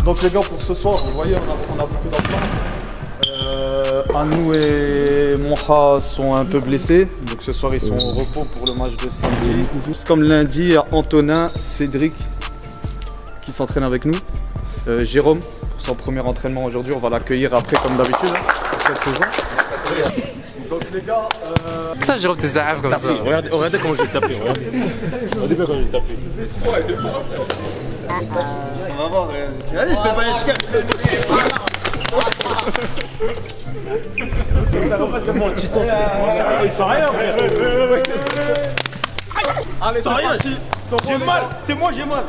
Donc les gars, pour ce soir, vous voyez, on a beaucoup d'enfants. Anou et Moha sont un peu blessés, donc ce soir ils sont au repos pour le match de samedi. Comme lundi, il y a Antonin, Cédric qui s'entraînent avec nous. Jérôme, pour son premier entraînement aujourd'hui, on va l'accueillir après comme d'habitude pour cette saison. Donc les gars... Ça, Jérôme, t'es zaf comme ça. Regardez comment je vais le taper. Regardez bien comment je vais le taper. On va voir. Allez, fais pas les chiens. Ils sont rien, frère. Allez, c'est rien. parti. J'ai mal. C'est moi, j'ai mal.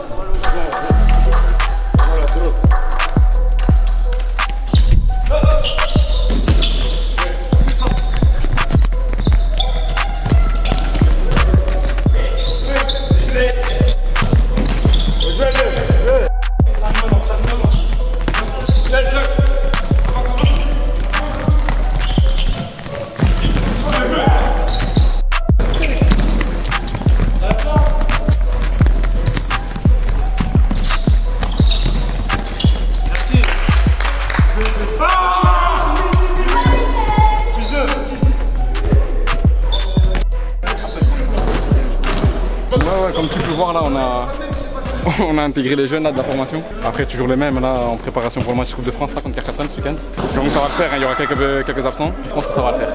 Ouais, comme tu peux voir là, on a intégré les jeunes là, de la formation. Après toujours les mêmes là en préparation pour le match Coupe de France là, contre Carcassonne ce week-end. Donc ça va le faire, hein, il y aura quelques absents. Je pense que ça va le faire.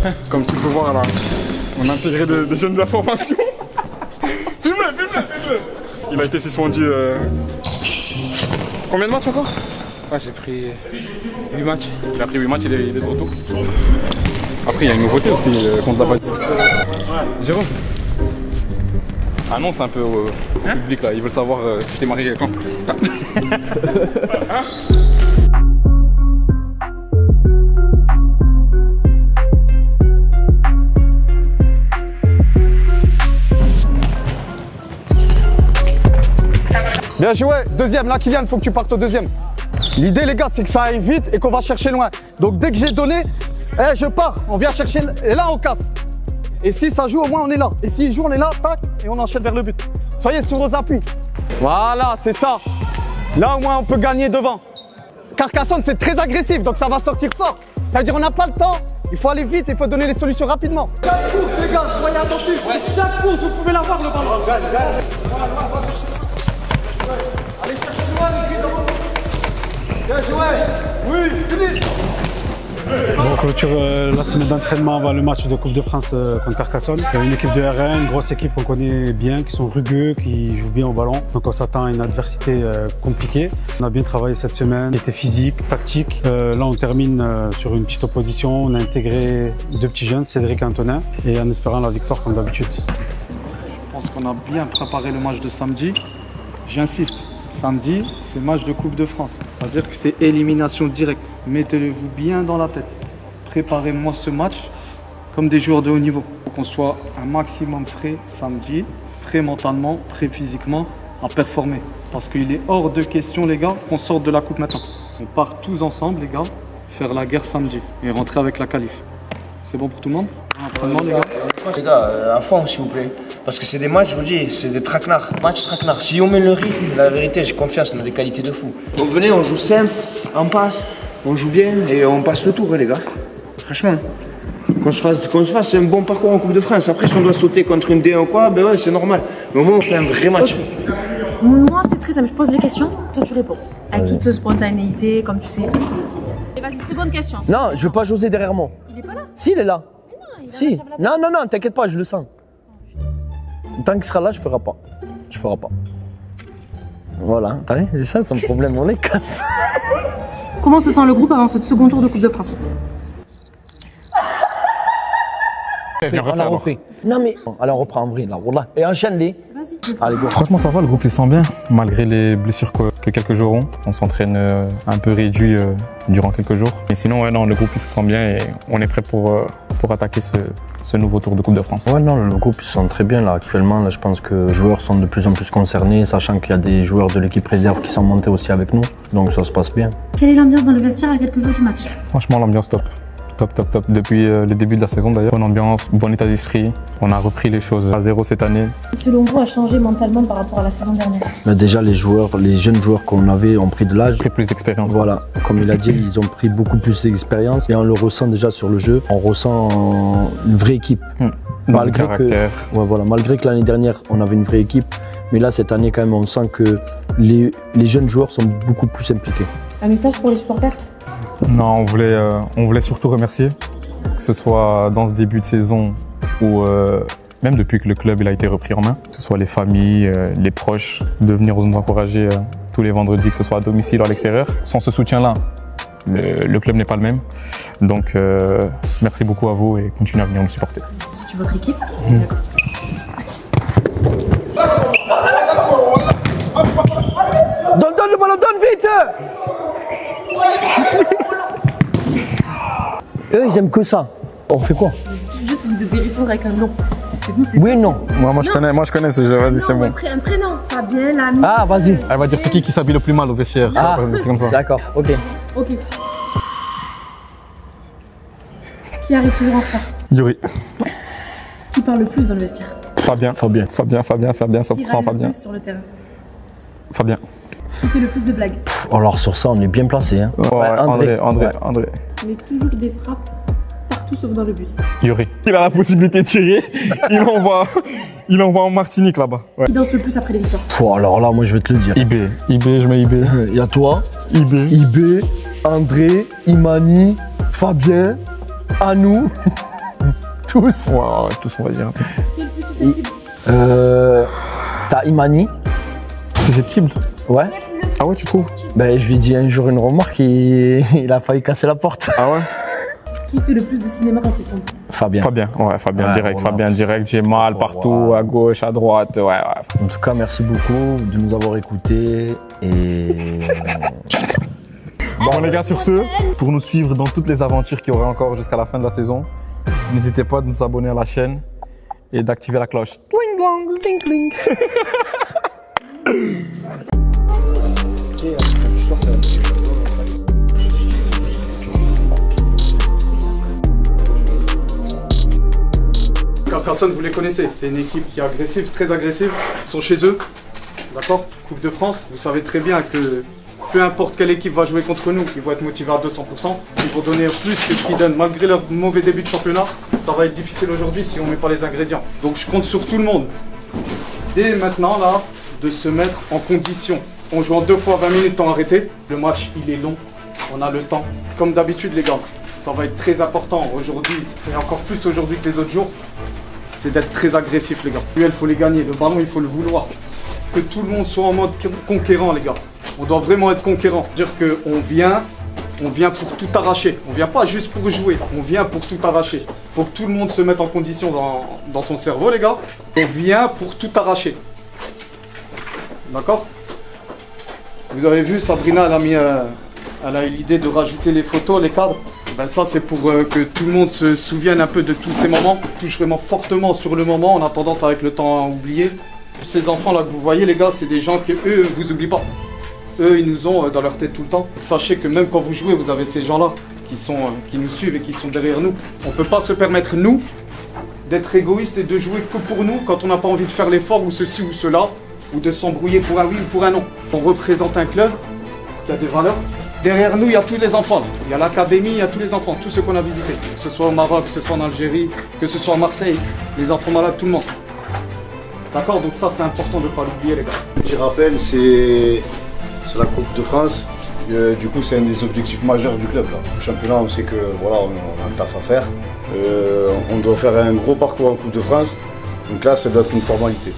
Ouais. Comme tu peux voir là, on a intégré des jeunes de la formation. Filme-le. Il a été suspendu. Combien de matchs encore? Ouais, j'ai pris 8 matchs. Il a pris 8 matchs, il est de retour. Après, il y a une nouveauté aussi contre la Paris. Jérôme. Ah non, c'est un peu au public là, ils veulent savoir tu t'es marié quand. Hein? Bien joué, deuxième, là Kylian, il faut que tu partes au deuxième. L'idée les gars, c'est que ça aille vite et qu'on va chercher loin. Donc dès que j'ai donné, je pars, on vient chercher, et là on casse. Et si ça joue, au moins on est là. Et s'il joue, on est là, tac, et on enchaîne vers le but. Soyez sur vos appuis. Voilà, c'est ça. Là au moins on peut gagner devant. Carcassonne, c'est très agressif, donc ça va sortir fort. Ça veut dire on n'a pas le temps, il faut aller vite, il faut donner les solutions rapidement. Chaque course les gars, soyez attentifs. Ouais. Chaque course, vous pouvez l'avoir le ballon. Allez chercher loin, les devant. Bien joué. Oui, fini. On clôture la semaine d'entraînement avant le match de Coupe de France contre Carcassonne. Il y a une équipe de R1, une grosse équipe qu'on connaît bien, qui sont rugueux, qui jouent bien au ballon. Donc on s'attend à une adversité compliquée. On a bien travaillé cette semaine, c'était physique, tactique. Là on termine sur une petite opposition. On a intégré deux petits jeunes, Cédric et Antonin, et en espérant la victoire comme d'habitude. Je pense qu'on a bien préparé le match de samedi. J'insiste, samedi, c'est match de Coupe de France. C'est-à-dire que c'est élimination directe. Mettez-le-vous bien dans la tête. Préparez-moi ce match comme des joueurs de haut niveau. Il faut qu'on soit un maximum prêt samedi, prêt mentalement, prêt physiquement à performer. Parce qu'il est hors de question, les gars, qu'on sorte de la coupe maintenant. On part tous ensemble, les gars, faire la guerre samedi et rentrer avec la qualif. C'est bon pour tout le monde? Entraînement, les gars. Les gars, à fond s'il vous plaît. Parce que c'est des matchs, je vous dis, c'est des traquenards. Match traquenard. Si on met le rythme, la vérité, j'ai confiance, on a des qualités de fou. Donc venez, on joue simple, on passe, on joue bien et on passe le tour, les gars. Franchement. Qu'on se fasse un bon parcours en Coupe de France. Après, si on doit sauter contre une D1 ou quoi, ben ouais, c'est normal. Mais au moins, on fait un vrai match. Moi, c'est très simple. Je pose les questions, toi tu réponds. Avec toute spontanéité, comme tu sais. Et vas-y, seconde question. Non, je veux pas José derrière moi. Il est pas là? Si, il est là. Mais non, il Si. Non, t'inquiète pas, je le sens. Tant qu'il sera là, je ferai pas. Tu feras pas. Voilà, t'as vu, c'est ça son problème, on les casse. Comment se sent le groupe avant ce second tour de Coupe de France? On a refait. Non mais, allez on reprend en vrai là, voilà. Et enchaîne-les. Vas-y. Allez go. Franchement ça va, le groupe il sent bien, malgré les blessures que quelques jours. On s'entraîne un peu réduit durant quelques jours. Mais sinon, ouais, non, le groupe il se sent bien et on est prêt pour attaquer ce nouveau tour de Coupe de France. Ouais, non, le groupe il se sent très bien là actuellement. Là, je pense que les joueurs sont de plus en plus concernés, sachant qu'il y a des joueurs de l'équipe réserve qui sont montés aussi avec nous. Donc ça se passe bien. Quelle est l'ambiance dans le vestiaire à quelques jours du match? Franchement, l'ambiance top. Top, top, top. Depuis le début de la saison d'ailleurs, bonne ambiance, bon état d'esprit. On a repris les choses à zéro cette année. Selon vous, a changé mentalement par rapport à la saison dernière? Là, déjà, les jeunes joueurs qu'on avait ont pris de l'âge. Pris plus d'expérience. Voilà, comme il a dit, ils ont pris beaucoup plus d'expérience et on le ressent déjà sur le jeu. On ressent une vraie équipe. Dans le caractère. Malgré que l'année dernière, on avait une vraie équipe, mais là, cette année, quand même, on sent que les jeunes joueurs sont beaucoup plus impliqués. Un message pour les supporters? Non, on voulait surtout remercier, que ce soit dans ce début de saison ou même depuis que le club il a été repris en main, que ce soit les familles, les proches, de venir nous encourager tous les vendredis, que ce soit à domicile ou à l'extérieur. Sans ce soutien-là, le club n'est pas le même. Donc merci beaucoup à vous et continuez à venir nous supporter. C'est votre équipe? Donne le ballon, donne vite! Eux, ils aiment que ça. On fait quoi? Juste, vous devez répondre avec un nom. C'est bon, c'est oui, non. Moi, je connais ce jeu, vas-y, c'est bon. Un prénom, Fabien, l'ami. Ah, vas-y. Elle va dire c'est qui s'habille le plus mal au vestiaire. Ah, c'est comme ça. D'accord, ok. Ok. Qui arrive toujours en retard? Yuri. Qui parle le plus dans le vestiaire? Fabien, 100% Qui râle Fabien. le plus sur le terrain? Fabien. Qui fait le plus de blagues? Alors sur ça, on est bien placé. Hein. Ouais, André. Mais toujours des frappes partout sauf dans le but. Yuri. Il a la possibilité de tirer. il envoie en Martinique là-bas. Ouais. Qui danse le plus après les victoires? Alors là, moi je vais te le dire. IB, je mets IB. Il y a toi, IB, André, Imani, Fabien, Anou, tous. Ouais, tous on va dire. Qui est le plus susceptible? T'as Imani. Susceptible? Ouais. Ah ouais, tu trouves? Ben, je lui ai dit un jour une remarque et il a failli casser la porte. Ah ouais? Qui fait le plus de cinéma quand il tombe? Fabien. Fabien direct. Voilà. Fabien direct, j'ai mal partout, à gauche, à droite. Ouais. En tout cas, merci beaucoup de nous avoir écoutés et... Bon les gars, sur ce, pour nous suivre dans toutes les aventures qu'il y aura encore jusqu'à la fin de la saison, n'hésitez pas à nous abonner à la chaîne et d'activer la cloche. Twing dong, tling tling. Carcassonne, vous les connaissez, c'est une équipe qui est agressive, très agressive. Ils sont chez eux, d'accord? Coupe de France, vous savez très bien que peu importe quelle équipe va jouer contre nous, ils vont être motivés à 200%. Ils vont donner plus que ce qu'ils donnent. Malgré leur mauvais début de championnat, ça va être difficile aujourd'hui si on ne met pas les ingrédients. Donc je compte sur tout le monde, dès maintenant là, de se mettre en condition. On joue en 2 fois 20 minutes, temps arrêté. Le match, il est long, on a le temps. Comme d'habitude les gars, ça va être très important aujourd'hui, et encore plus aujourd'hui que les autres jours, c'est d'être très agressif les gars. Il faut les gagner, le ballon il faut le vouloir. Que tout le monde soit en mode conquérant les gars. On doit vraiment être conquérant. Dire qu'on vient pour tout arracher. On vient pas juste pour jouer, on vient pour tout arracher. Il faut que tout le monde se mette en condition dans son cerveau les gars. On vient pour tout arracher. D'accord? Vous avez vu, Sabrina, elle a eu l'idée de rajouter les photos, les cadres. Ben ça c'est pour que tout le monde se souvienne un peu de tous ces moments. Touche vraiment fortement sur le moment, on a tendance avec le temps à oublier. Ces enfants là que vous voyez les gars, c'est des gens que eux vous oublient pas. Eux ils nous ont dans leur tête tout le temps. Sachez que même quand vous jouez, vous avez ces gens là qui nous suivent et qui sont derrière nous. On peut pas se permettre nous d'être égoïstes et de jouer que pour nous quand on n'a pas envie de faire l'effort ou ceci ou cela, ou de s'embrouiller pour un oui ou pour un non. On représente un club qui a des valeurs. Derrière nous, il y a tous les enfants. Il y a l'académie, il y a tous les enfants, tous ceux qu'on a visités. Que ce soit au Maroc, que ce soit en Algérie, que ce soit à Marseille, les enfants malades, tout le monde. D'accord? Donc ça, c'est important de ne pas l'oublier, les gars. Petit rappel, c'est la Coupe de France. Du coup, c'est un des objectifs majeurs du club. Là. Le championnat, on sait que voilà, on a un taf à faire. On doit faire un gros parcours en Coupe de France. Donc là, ça doit être une formalité.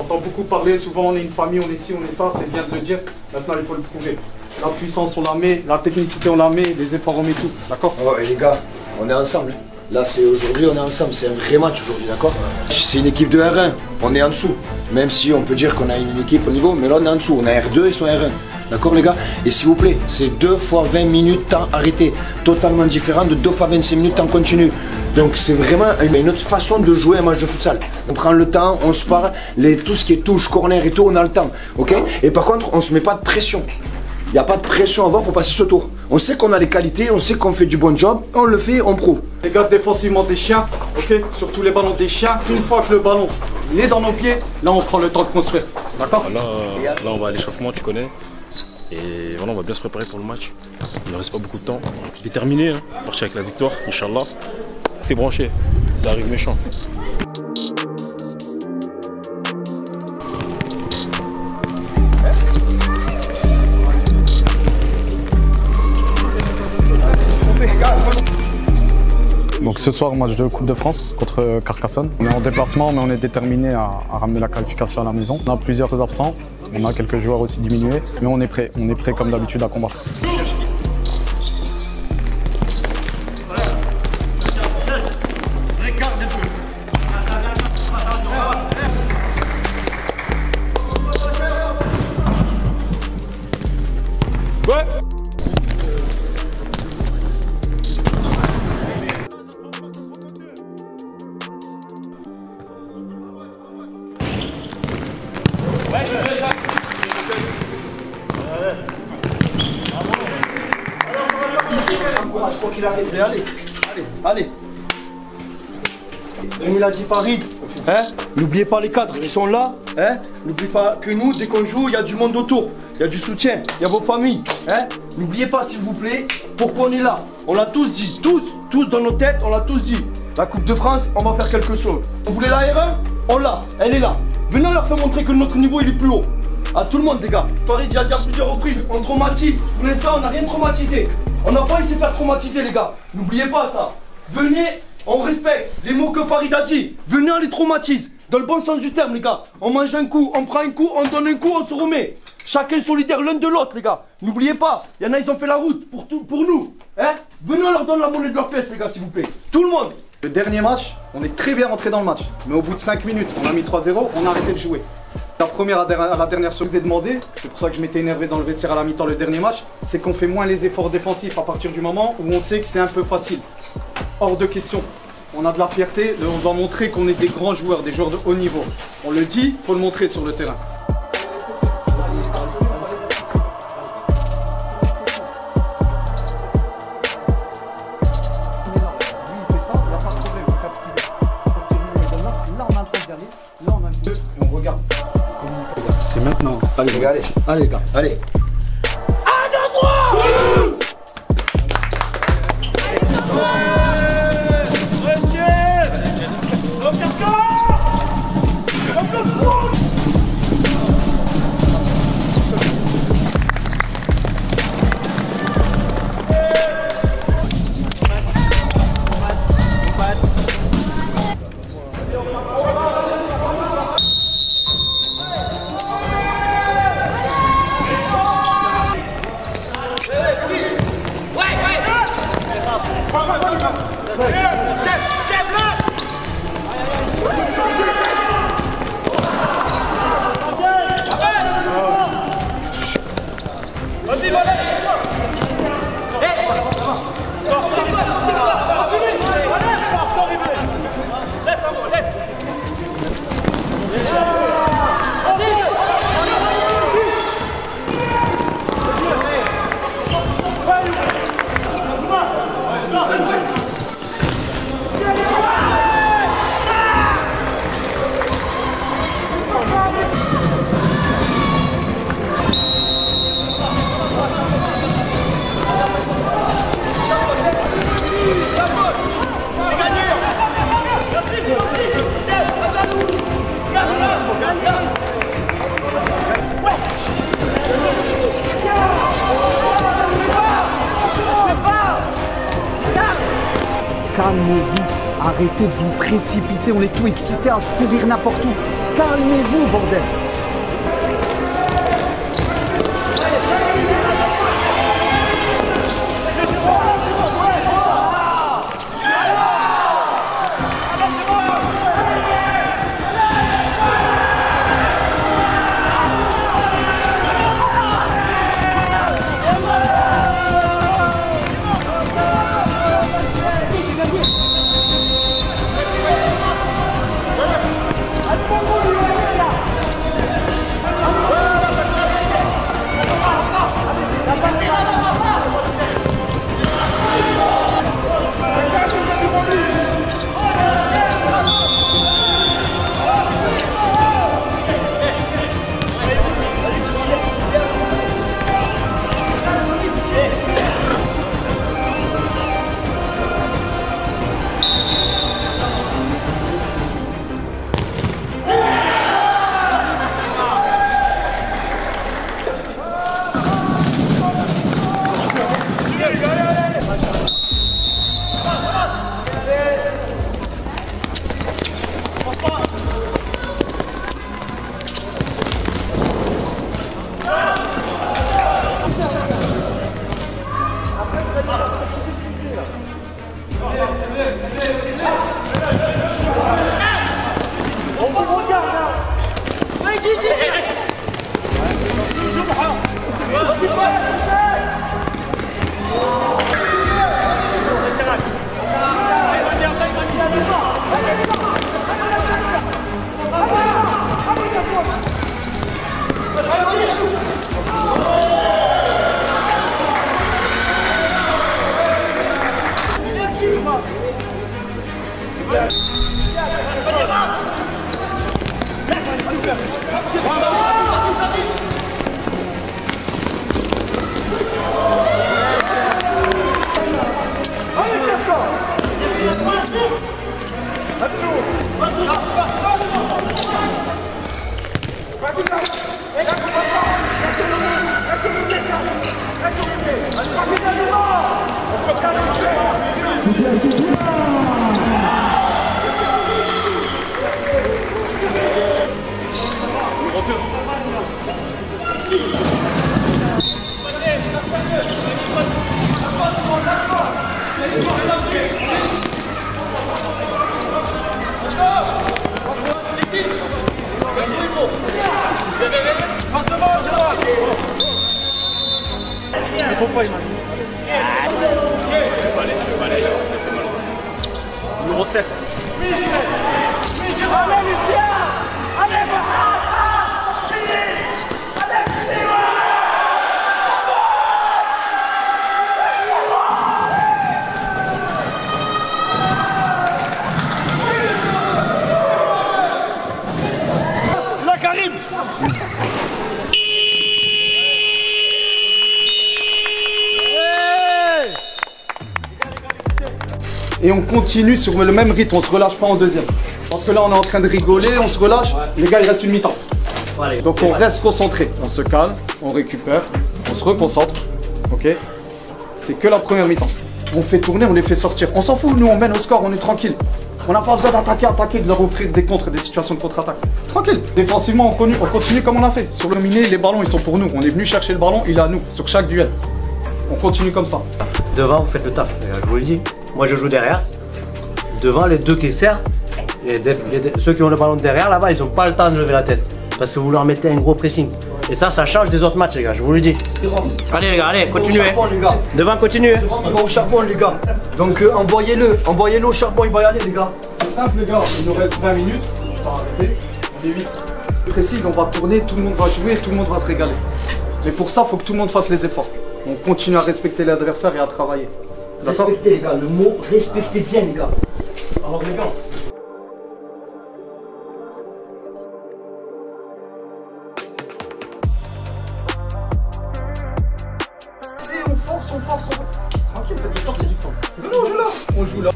On entend beaucoup parler, souvent on est une famille, on est ci, on est ça, c'est bien de le dire. Maintenant, il faut le prouver. La puissance, on la met, la technicité, on la met, les efforts, on met tout. D'accord? Oh, et les gars, on est ensemble. Là, c'est aujourd'hui, on est ensemble. C'est un vrai match aujourd'hui, d'accord? C'est une équipe de R1. On est en dessous. Même si on peut dire qu'on a une équipe au niveau, mais là, on est en dessous. On a R2, ils sont R1. D'accord, les gars? Et s'il vous plaît, c'est 2 fois 20 minutes temps arrêté. Totalement différent de 2 fois 25 minutes temps continu. Donc, c'est vraiment une autre façon de jouer un match de futsal. On prend le temps, on se parle. Tout ce qui est touche, corner et tout, on a le temps. Ok? Et par contre, on se met pas de pression. Il n'y a pas de pression avant, il faut passer ce tour. On sait qu'on a les qualités, on sait qu'on fait du bon job, on le fait, on prouve. Les gars, défensivement des chiens, ok? Surtout les ballons des chiens. Une fois que le ballon est dans nos pieds, là on prend le temps de construire. D'accord? Là, on va à l'échauffement, tu connais. Et voilà, on va bien se préparer pour le match. Il ne reste pas beaucoup de temps. Déterminé, hein. Partir avec la victoire, Inch'Allah. T'es branché, ça arrive méchant. Donc ce soir, match de Coupe de France contre Carcassonne. On est en déplacement, mais on est déterminé à ramener la qualification à la maison. On a plusieurs absents, on a quelques joueurs aussi diminués, mais on est prêt comme d'habitude à combattre. Quoi qu'il arrive, allez. Comme il a dit Farid, hein, n'oubliez pas les cadres qui sont là, hein, n'oubliez pas que nous, dès qu'on joue, il y a du monde autour, il y a du soutien, il y a vos familles, hein. N'oubliez pas s'il vous plaît, pourquoi on est là. On l'a tous dit, tous dans nos têtes, on l'a tous dit. La Coupe de France, on va faire quelque chose. Vous voulez la R1? On l'a, elle est là. Venez leur faire montrer que notre niveau il est plus haut. À tout le monde les gars. Farid a dit à plusieurs reprises, on traumatise. Pour l'instant, on n'a rien traumatisé. On n'a pas essayé de faire traumatiser les gars. N'oubliez pas ça. Venez, on respecte les mots que Farid a dit. Venez, on les traumatise. Dans le bon sens du terme les gars. On mange un coup, on prend un coup, on donne un coup, on se remet. Chacun solidaire l'un de l'autre les gars. N'oubliez pas, il y en a ils ont fait la route pour nous. Hein? Venez, on leur donne la monnaie de leur pièce les gars s'il vous plaît. Tout le monde. Le dernier match, on est très bien rentré dans le match. Mais au bout de 5 minutes, on a mis 3-0, on a arrêté de jouer. La première à la dernière chose que je vous ai demandé, c'est pour ça que je m'étais énervé dans le vestiaire à la mi-temps le dernier match, c'est qu'on fait moins les efforts défensifs à partir du moment où on sait que c'est un peu facile. Hors de question. On a de la fierté, on doit montrer qu'on est des grands joueurs, des joueurs de haut niveau. On le dit, il faut le montrer sur le terrain. C'est maintenant. Allez les gars, allez les gars, allez. Calmez-vous, arrêtez de vous précipiter, on est tout excités à se courir n'importe où. Calmez-vous, bordel. Numéro 7. Et on continue sur le même rythme, on se relâche pas en deuxième. Parce que là on est en train de rigoler, on se relâche, les gars il reste une mi-temps. Donc on reste concentré, on se calme, on récupère, on se reconcentre, ok? C'est que la première mi-temps. On fait tourner, on les fait sortir. On s'en fout, nous on mène au score, on est tranquille. On n'a pas besoin attaquer, de leur offrir des contres, des situations de contre-attaque. Tranquille. Défensivement, on continue comme on a fait. Sur le miné, les ballons ils sont pour nous. On est venu chercher le ballon, il est à nous, sur chaque duel. On continue comme ça. Devant, vous faites le taf, je vous le dis. Moi, je joue derrière. Devant, les deux qui serrent, ceux qui ont le ballon derrière, là-bas, ils n'ont pas le temps de lever la tête. Parce que vous leur mettez un gros pressing. Et ça change des autres matchs, les gars, je vous le dis. Allez, les gars, allez, continuez. Devant, continuez. Il va au charbon, les gars. Donc, envoyez-le au charbon, il va y aller, les gars. C'est simple, les gars. Il nous reste 20 minutes. Je vais arrêter. On est 8. Pressing, on va tourner, tout le monde va jouer, tout le monde va se régaler. Mais pour ça, il faut que tout le monde fasse les efforts. On continue à respecter l'adversaire et à travailler. Respectez, les gars, le mot respectez bien, les gars. Alors, les gars. On force. Tranquille, faites des sorties du fond. Non, on joue là. On joue là.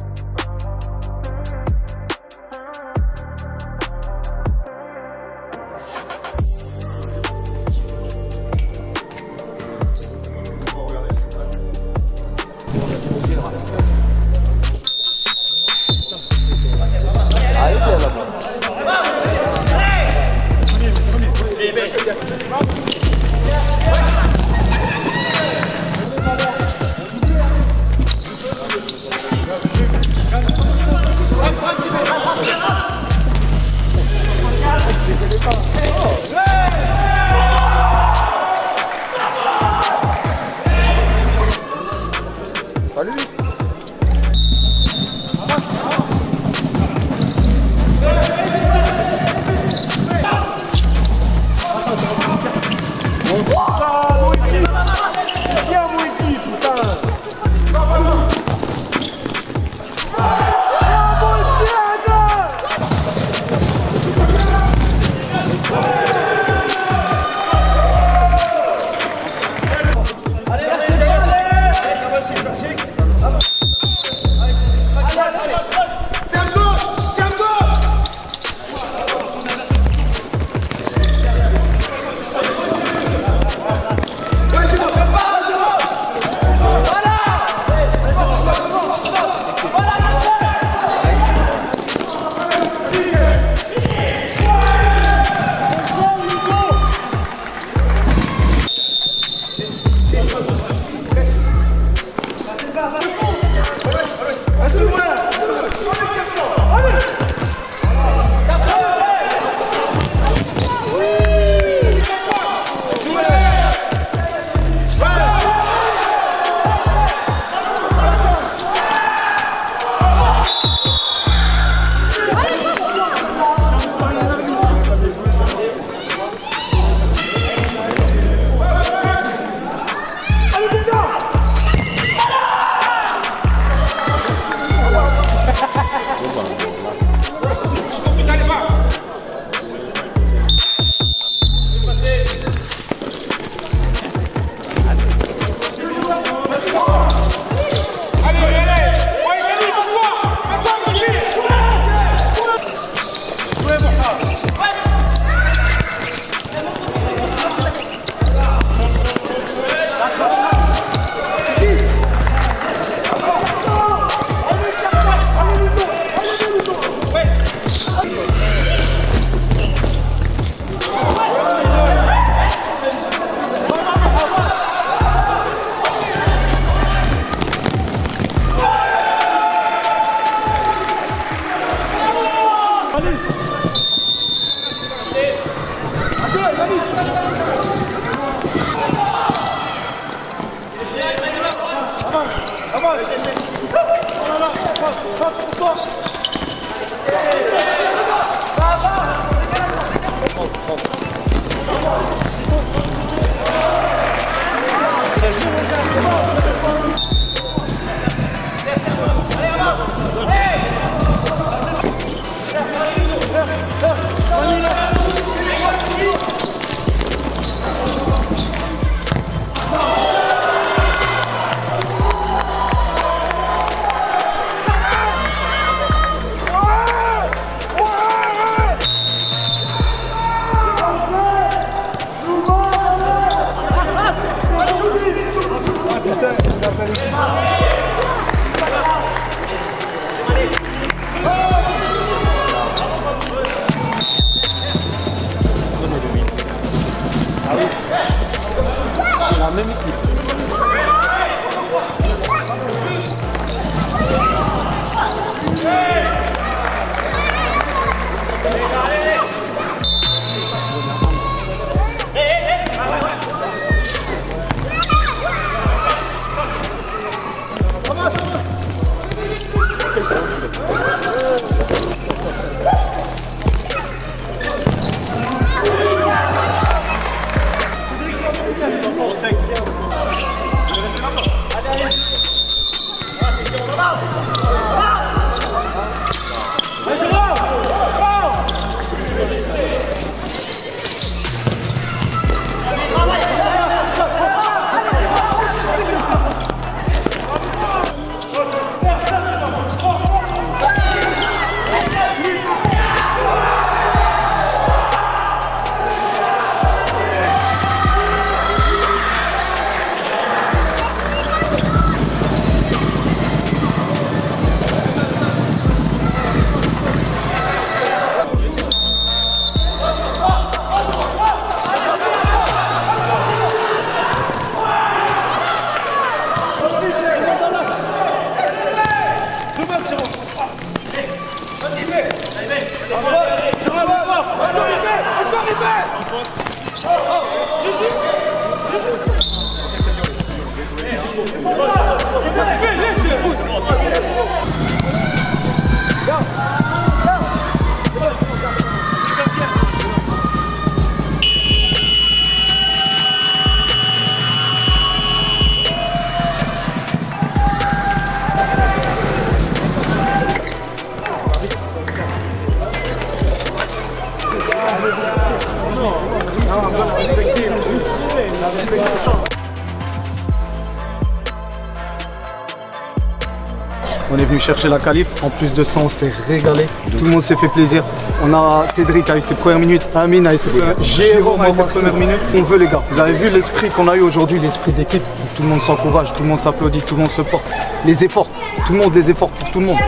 On est venu chercher la qualif, en plus de ça on s'est régalé, tout le monde s'est fait plaisir. On a Cédric a eu ses premières minutes, Amine a eu ses premières minutes, Jérôme a eu ses premières minutes. On veut les gars, vous avez vu l'esprit qu'on a eu aujourd'hui, l'esprit d'équipe, tout le monde s'encourage, tout le monde s'applaudit, tout le monde se porte. Les efforts, tout le monde des efforts pour tout le monde,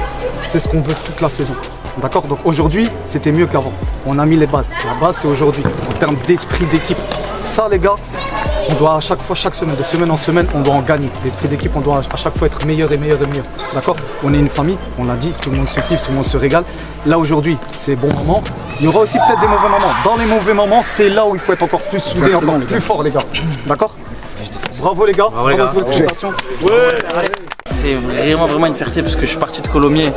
c'est ce qu'on veut toute la saison. D'accord? Donc aujourd'hui c'était mieux qu'avant, on a mis les bases, la base c'est aujourd'hui, en termes d'esprit d'équipe. Ça les gars, on doit à chaque fois, chaque semaine, de semaine en semaine, on doit en gagner. L'esprit d'équipe, on doit à chaque fois être meilleur et meilleur et meilleur. D'accord? On est une famille, on l'a dit, tout le monde se kiffe, tout le monde se régale. Là aujourd'hui, c'est bon moment. Il y aura aussi peut-être des mauvais moments. Dans les mauvais moments, c'est là où il faut être encore plus soudé, encore plus fort les gars. D'accord? Bravo les gars, bravo pour votre prestation. C'est vraiment une fierté parce que je suis parti de Colomiers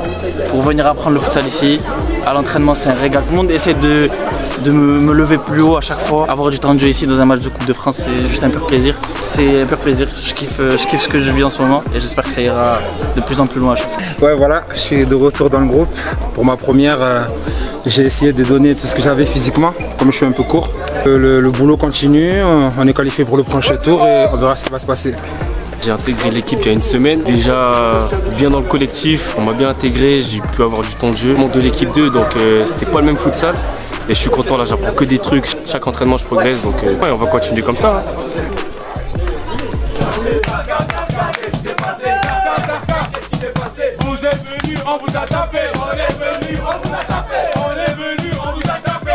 pour venir apprendre le futsal ici. À l'entraînement, c'est un régal. Tout le monde essaie de me lever plus haut à chaque fois. Avoir du temps de jeu ici dans un match de Coupe de France, c'est juste un pur plaisir. C'est un pur plaisir. Je kiffe ce que je vis en ce moment et j'espère que ça ira de plus en plus loin à chaque fois. Ouais, voilà, je suis de retour dans le groupe. Pour ma première, j'ai essayé de donner tout ce que j'avais physiquement, comme je suis un peu court. Le boulot continue, on est qualifié pour le prochain tour et on verra ce qui va se passer. J'ai intégré l'équipe il y a une semaine, déjà bien dans le collectif, on m'a bien intégré, j'ai pu avoir du temps de jeu. De l'équipe 2, donc c'était pas le même futsal. Et je suis content, là j'apprends que des trucs, chaque entraînement je progresse, donc ouais, on va continuer comme ça. Vous êtes venus, on vous a tapé, on est venus, on vous a tapé, on est venus, on vous a tapé.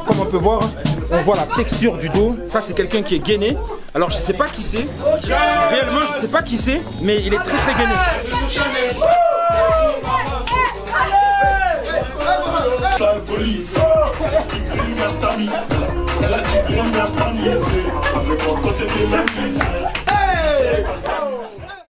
Comme on peut voir, on voit la texture du dos. Ça, c'est quelqu'un qui est gainé. Alors je sais pas qui c'est, réellement je sais pas qui c'est, mais il est très très gainé. Elle a dit qu'on n'a pas misé, avec moi quand c'était la misère.